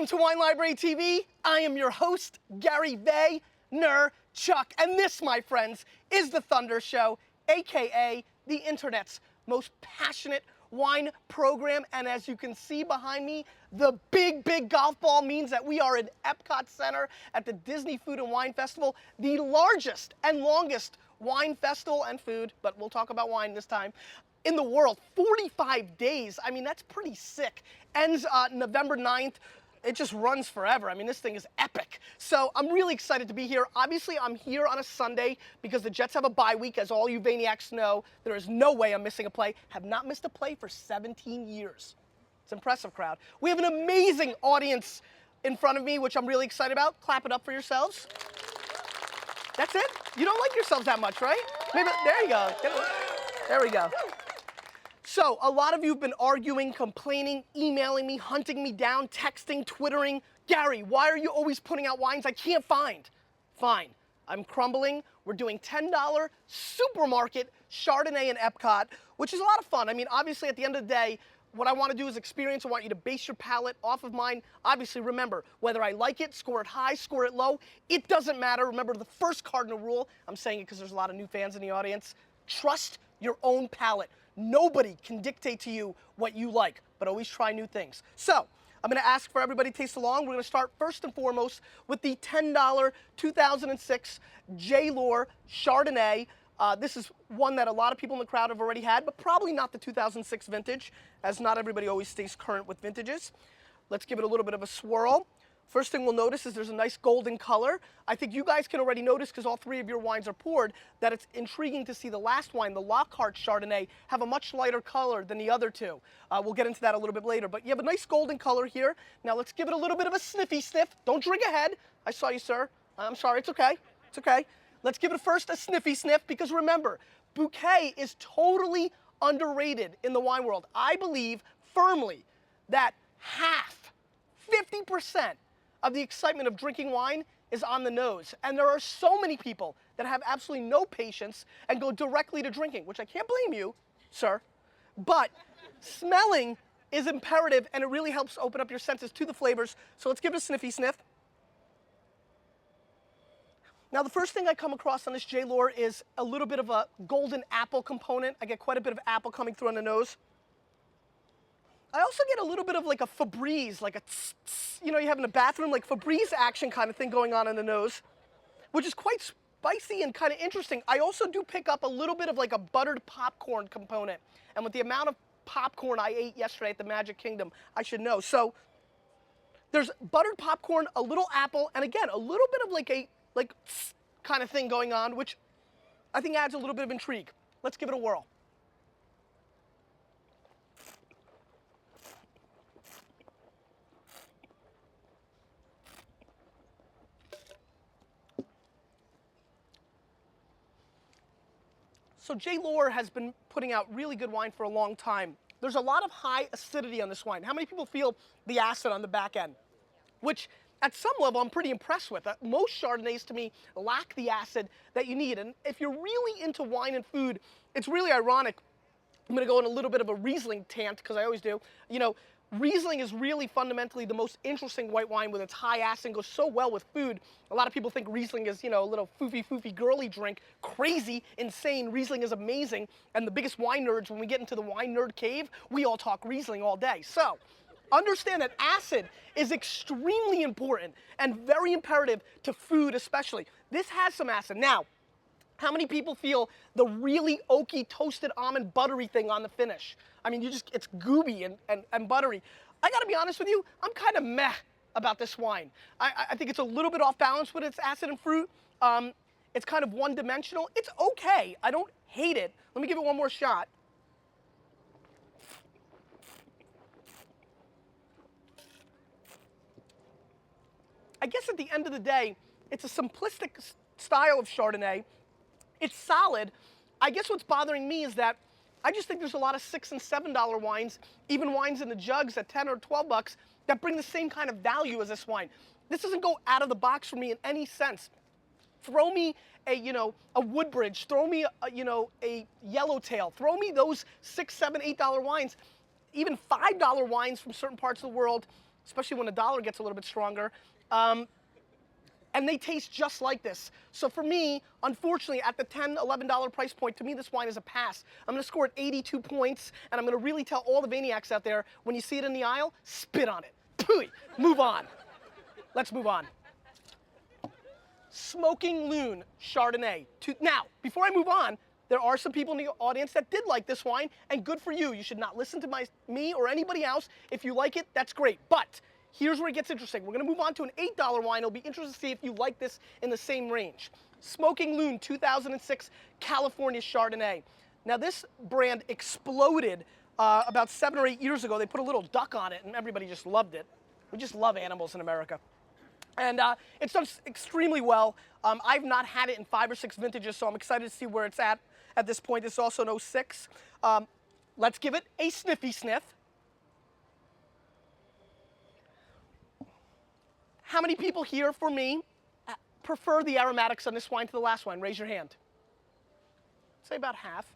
Welcome to Wine Library TV. I am your host, Gary Vaynerchuk, and this, my friends, is the Thunder Show, aka the internet's most passionate wine program. And as you can see behind me, the big golf ball means that we are in Epcot Center at the Disney Food and Wine Festival, the largest and longest wine festival and food, but we'll talk about wine this time, in the world. 45 days. I mean, that's pretty sick. Ends November 9th. It just runs forever. I mean, this thing is epic. So I'm really excited to be here. Obviously, I'm here on a Sunday because the Jets have a bye week, as all you Vayniacs know. There is no way I'm missing a play. Have not missed a play for 17 years. It's an impressive crowd. We have an amazing audience in front of me, which I'm really excited about. Clap it up for yourselves. That's it? You don't like yourselves that much, right? Maybe, there you go. There we go. So, a lot of you have been arguing, complaining, emailing me, hunting me down, texting, twittering. Gary, why are you always putting out wines I can't find? Fine, I'm crumbling. We're doing $10 supermarket Chardonnay in Epcot, which is a lot of fun. I mean, obviously, at the end of the day, what I want to do is experience. I want you to base your palate off of mine. Obviously, remember, whether I like it, score it high, score it low, it doesn't matter. Remember the first cardinal rule. I'm saying it because there's a lot of new fans in the audience. Trust your own palate. Nobody can dictate to you what you like, but always try new things. So, I'm gonna ask for everybody to taste along. We're gonna start first and foremost with the $10 2006 Lohr Chardonnay. This is one that a lot of people in the crowd have already had, but probably not the 2006 vintage, as not everybody always stays current with vintages. Let's give it a little bit of a swirl. First thing we'll notice is there's a nice golden color. I think you guys can already notice, because all three of your wines are poured, that it's intriguing to see the last wine, the Lohr Chardonnay, have a much lighter color than the other two. We'll get into that a little bit later, but you have a nice golden color here. Now let's give it a little bit of a sniffy sniff. Don't drink ahead. I saw you, sir. I'm sorry, it's okay. It's okay. Let's give it first a sniffy sniff, because remember, bouquet is totally underrated in the wine world. I believe firmly that 50% of the excitement of drinking wine is on the nose. And there are so many people that have absolutely no patience and go directly to drinking, which I can't blame you, sir. But smelling is imperative, and it really helps open up your senses to the flavors. So let's give it a sniffy sniff. Now, the first thing I come across on this Lohr is a little bit of a golden apple component. I get quite a bit of apple coming through on the nose. I also get a little bit of like a Febreze, like a tss, tss, you know, you have in a bathroom, like Febreze action kind of thing going on in the nose, which is quite spicy and kind of interesting. I also do pick up a little bit of like a buttered popcorn component. And with the amount of popcorn I ate yesterday at the Magic Kingdom, I should know. So there's buttered popcorn, a little apple, and again, a little bit of like a tss kind of thing going on, which I think adds a little bit of intrigue. Let's give it a whirl. So Lohr has been putting out really good wine for a long time. There's a lot of high acidity on this wine. How many people feel the acid on the back end? Which, at some level, I'm pretty impressed with. Most Chardonnays, to me, lack the acid that you need. And if you're really into wine and food, it's really ironic. I'm gonna go on a little bit of a Riesling tangent, because I always do. You know, Riesling is really fundamentally the most interesting white wine with its high acid and goes so well with food. A lot of people think Riesling is, you know, a little foofy girly drink. Crazy, insane. Riesling is amazing. And the biggest wine nerds, when we get into the wine nerd cave, we all talk Riesling all day. So, understand that acid is extremely important and very imperative to food especially. This has some acid. Now, how many people feel the really oaky toasted almond buttery thing on the finish? I mean, it's gooey and buttery. I gotta be honest with you, I'm kind of meh about this wine. I think it's a little bit off balance with its acid and fruit. It's kind of one-dimensional. It's okay, I don't hate it. Let me give it one more shot. I guess at the end of the day, it's a simplistic style of Chardonnay. It's solid. I guess what's bothering me is that I just think there's a lot of $6 and $7 wines, even wines in the jugs at 10 or 12 bucks, that bring the same kind of value as this wine. This doesn't go out of the box for me in any sense. Throw me a Woodbridge, throw me a Yellowtail, throw me those $6, $7, $8 wines, even $5 wines from certain parts of the world. especially when the dollar gets a little bit stronger. And they taste just like this. So for me, unfortunately, at the $10, $11 price point, to me this wine is a pass. I'm gonna score it 82 points, and I'm gonna really tell all the Vayniacs out there, when you see it in the aisle, spit on it. Pooey, move on. Let's move on. Smoking Loon Chardonnay. Now, before I move on, there are some people in the audience that did like this wine, and good for you. You should not listen to me or anybody else. If you like it, that's great. But here's where it gets interesting. We're gonna move on to an $8 wine. It'll be interesting to see if you like this in the same range. Smoking Loon 2006 California Chardonnay. Now this brand exploded about 7 or 8 years ago. They put a little duck on it and everybody just loved it. We just love animals in America. And it's done extremely well. I've not had it in 5 or 6 vintages, so I'm excited to see where it's at this point. It's also an 06. Let's give it a sniffy sniff. How many people here, for me, prefer the aromatics on this wine to the last wine? Raise your hand. I'd say about half,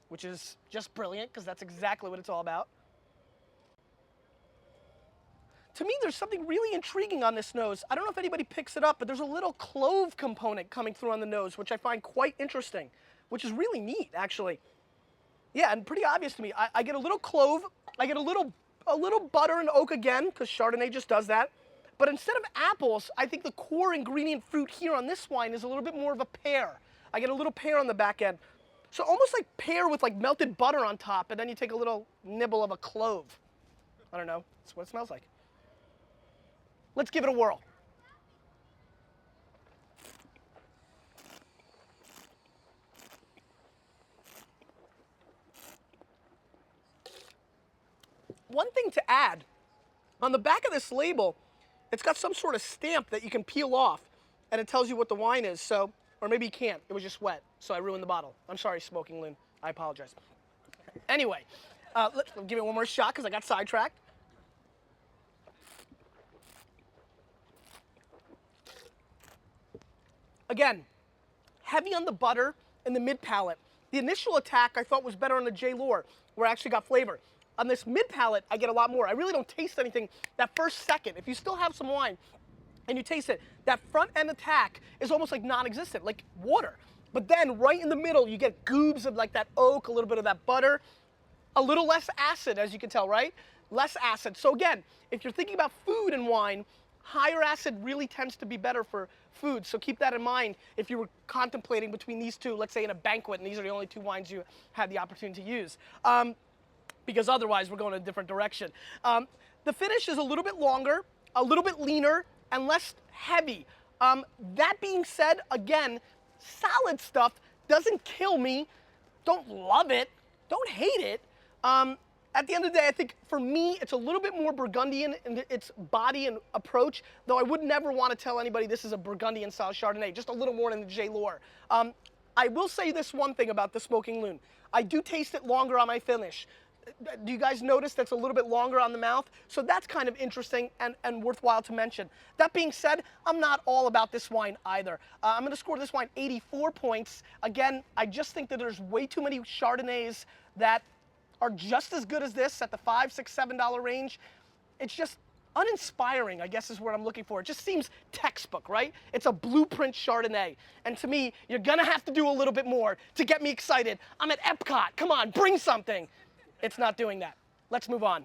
which is just brilliant, because that's exactly what it's all about. To me, there's something really intriguing on this nose. I don't know if anybody picks it up, but there's a little clove component coming through on the nose, which I find quite interesting, which is really neat, actually. Yeah, and pretty obvious to me. I get a little clove, I get a little butter and oak again, because Chardonnay just does that. But instead of apples, I think the core ingredient fruit here on this wine is a little bit more of a pear. I get a little pear on the back end. So almost like pear with like melted butter on top, and then you take a little nibble of a clove. I don't know, that's what it smells like. Let's give it a whirl. One thing to add, on the back of this label, it's got some sort of stamp that you can peel off, and it tells you what the wine is, so, or maybe you can't, it was just wet, so I ruined the bottle. I'm sorry, Smoking Loon, I apologize. Anyway, let's give it one more shot, because I got sidetracked. Again, heavy on the butter and the mid palate. The initial attack I thought was better on the Lohr, where I actually got flavor. On this mid palate, I get a lot more. I really don't taste anything that first second. If you still have some wine and you taste it, that front end attack is almost like non-existent, like water. But then right in the middle, you get goobs of like that oak, a little bit of that butter, a little less acid, as you can tell, right? Less acid. So again, if you're thinking about food and wine, higher acid really tends to be better for food, so keep that in mind if you were contemplating between these two, let's say in a banquet, and these are the only 2 wines you had the opportunity to use. Because otherwise we're going in a different direction. The finish is a little bit longer, a little bit leaner, and less heavy. That being said, again, solid stuff doesn't kill me. Don't love it, don't hate it. At the end of the day, I think for me, it's a little bit more Burgundian in its body and approach, though I would never want to tell anybody this is a Burgundian style Chardonnay, just a little more than the Lohr. I will say this one thing about the Smoking Loon. I do taste it longer on my finish. Do you guys notice that's a little bit longer on the mouth? So that's kind of interesting and worthwhile to mention. That being said, I'm not all about this wine either. I'm gonna score this wine 84 points. Again, I just think that there's way too many Chardonnays that are just as good as this at the $5, $6, $7 range. It's just uninspiring, I guess is what I'm looking for. It just seems textbook, right? It's a blueprint Chardonnay. And to me, you're gonna have to do a little bit more to get me excited. I'm at Epcot, come on, bring something. It's not doing that. Let's move on.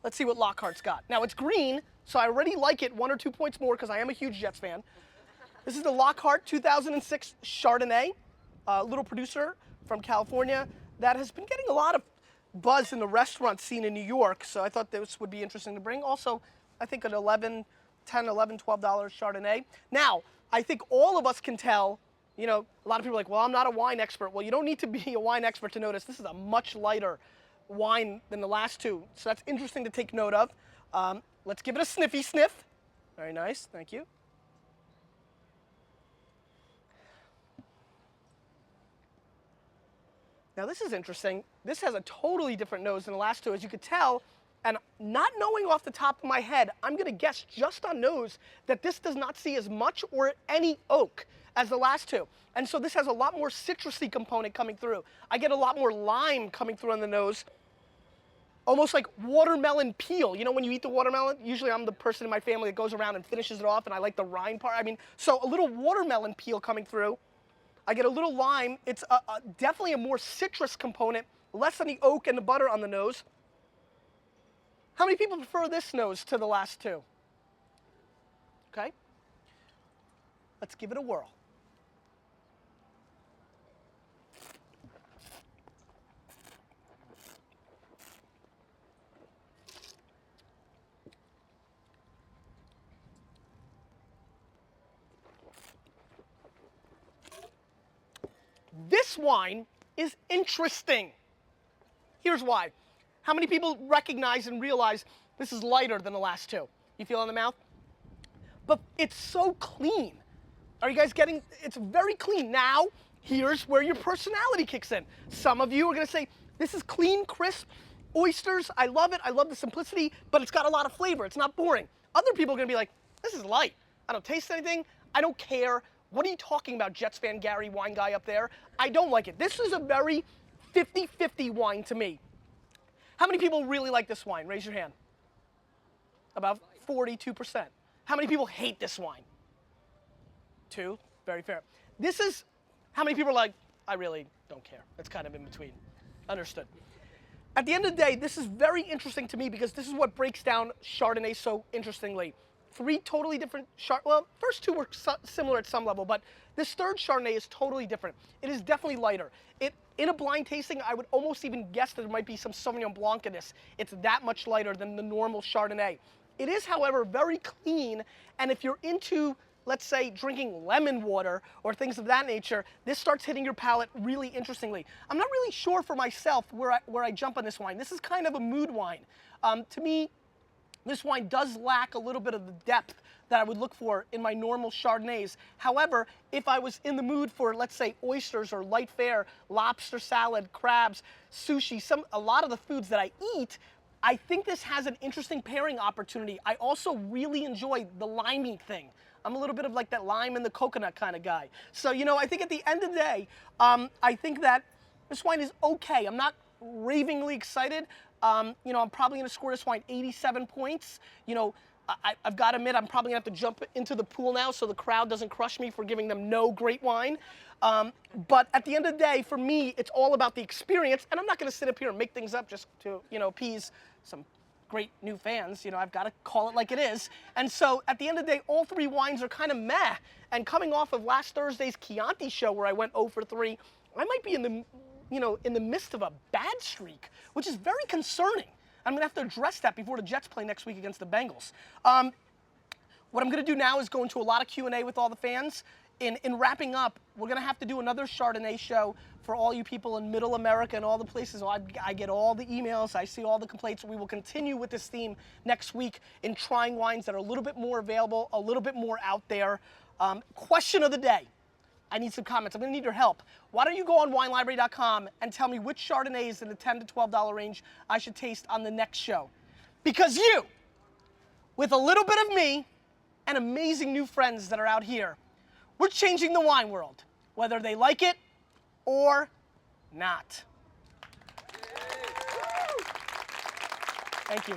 Let's see what Lockhart's got. Now it's green, so I already like it 1 or 2 points more because I am a huge Jets fan. This is the Lockhart 2006 Chardonnay, a little producer from California that has been getting a lot of buzz in the restaurant scene in New York, so I thought this would be interesting to bring. Also, I think an $10, $11, $12 Chardonnay. Now, I think all of us can tell, you know, a lot of people are like, well, I'm not a wine expert. Well, you don't need to be a wine expert to notice this is a much lighter wine than the last 2, so that's interesting to take note of. Let's give it a sniffy sniff. Very nice, thank you. Now this is interesting. This has a totally different nose than the last 2, as you could tell, and not knowing off the top of my head, I'm gonna guess just on nose that this does not see as much or any oak as the last 2. And so this has a lot more citrusy component coming through. I get a lot more lime coming through on the nose. almost like watermelon peel. You know when you eat the watermelon, usually I'm the person in my family that goes around and finishes it off, and I like the rind part. I mean, so a little watermelon peel coming through. I get a little lime. It's definitely a more citrus component, less than the oak and the butter on the nose. How many people prefer this nose to the last two? Okay. Let's give it a whirl. This wine is interesting. Here's why. How many people recognize and realize this is lighter than the last two? You feel it in the mouth? But it's so clean. Are you guys getting, it's very clean. Now, here's where your personality kicks in. Some of you are gonna say, this is clean, crisp, oysters, I love it, I love the simplicity, but it's got a lot of flavor, it's not boring. Other people are gonna be like, this is light. I don't taste anything, I don't care. What are you talking about, Jets fan Gary, wine guy up there? I don't like it. This is a very 50-50 wine to me. How many people really like this wine? Raise your hand. About 42%. How many people hate this wine? 2, very fair. This is, how many people are like, I really don't care. It's kind of in between. Understood. At the end of the day, this is very interesting to me because this is what breaks down Chardonnay so interestingly. 3 totally different, well, first 2 were similar at some level, but this third Chardonnay is totally different. It is definitely lighter. In a blind tasting, I would almost even guess that there might be some Sauvignon Blanc in this. It's that much lighter than the normal Chardonnay. It is, however, very clean, and if you're into, let's say, drinking lemon water or things of that nature, this starts hitting your palate really interestingly. I'm not really sure for myself where I jump on this wine. This is kind of a mood wine. To me, this wine does lack a little bit of the depth that I would look for in my normal Chardonnays. However, if I was in the mood for, let's say, oysters or light fare, lobster salad, crabs, sushi, a lot of the foods that I eat, I think this has an interesting pairing opportunity. I also really enjoy the liming thing. I'm a little bit of like that lime and the coconut kind of guy. So, you know, I think at the end of the day, I think that this wine is okay. I'm not ravingly excited. You know, I'm probably gonna score this wine 87 points. You know, I've got to admit, I'm probably gonna have to jump into the pool now so the crowd doesn't crush me for giving them no great wine. But at the end of the day, for me, it's all about the experience, and I'm not gonna sit up here and make things up just to, you know, appease some great new fans. You know, I've got to call it like it is. And so at the end of the day, all 3 wines are kind of meh. And coming off of last Thursday's Chianti show where I went 0 for 3, I might be in the, you know, in the midst of a bad streak, which is very concerning. I'm gonna have to address that before the Jets play next week against the Bengals. What I'm gonna do now is go into a lot of Q&A with all the fans. In wrapping up, we're gonna have to do another Chardonnay show for all you people in Middle America and all the places. So I get all the emails, I see all the complaints. We will continue with this theme next week in trying wines that are a little bit more available, a little bit more out there. Question of the day. I need some comments. I'm gonna need your help. Why don't you go on WineLibrary.com and tell me which Chardonnays in the $10 to $12 range I should taste on the next show. Because you, with a little bit of me and amazing new friends that are out here, we're changing the wine world, whether they like it or not. Thank you.